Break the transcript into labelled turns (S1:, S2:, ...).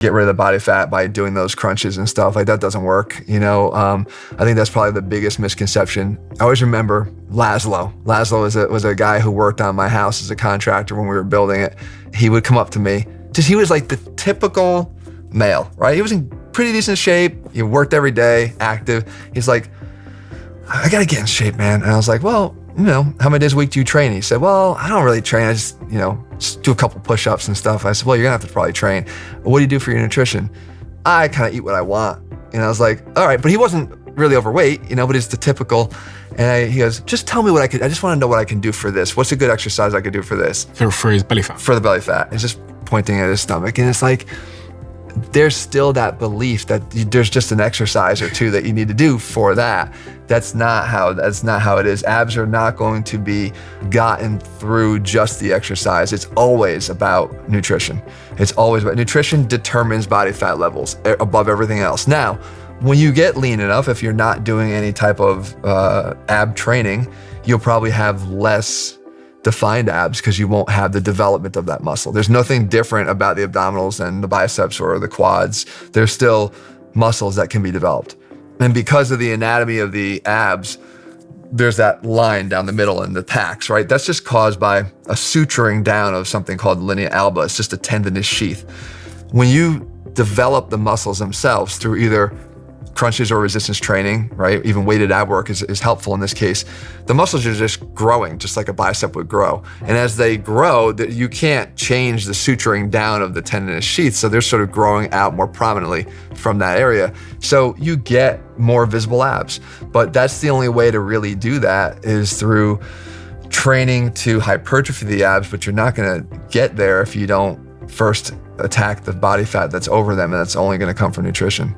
S1: get rid of the body fat by doing those crunches and stuff. Like, that doesn't work, you know? I think that's probably the biggest misconception. I always remember Laszlo. Laszlo was a guy who worked on my house as a contractor when we were building it. He would come up to me. He was like the typical male, right? He was in pretty decent shape. He worked every day, active. He's like, I gotta get in shape, man. And I was like, well, you know, how many days a week do you train? He said, well, I don't really train. I just, you know, just do a couple push-ups and stuff. I said, well, you're gonna have to probably train. What do you do for your nutrition? I kind of eat what I want. And I was like, all right, but he wasn't really overweight, you know, but it's the typical. And he goes, just tell me I just want to know what I can do for this. What's a good exercise I could do for this?
S2: For his belly fat.
S1: For the belly fat. It's just pointing at his stomach. And it's like, there's still that belief that there's just an exercise or two that you need to do for that. That's not how it is. Abs are not going to be gotten through just the exercise. It's always about nutrition. It's always about nutrition determines body fat levels above everything else. Now, when you get lean enough, if you're not doing any type of ab training, you'll probably have less defined abs because you won't have the development of that muscle. There's nothing different about the abdominals and the biceps or the quads. There's still muscles that can be developed. And because of the anatomy of the abs, there's that line down the middle in the packs, right? That's just caused by a suturing down of something called linea alba. It's just a tendinous sheath. When you develop the muscles themselves through either crunches or resistance training, right? Even weighted ab work is helpful in this case. The muscles are just growing, just like a bicep would grow. And as they grow, you can't change the suturing down of the tendinous sheath, so they're sort of growing out more prominently from that area. So you get more visible abs. But that's the only way to really do that is through training to hypertrophy the abs, but you're not gonna get there if you don't first attack the body fat that's over them, and that's only gonna come from nutrition.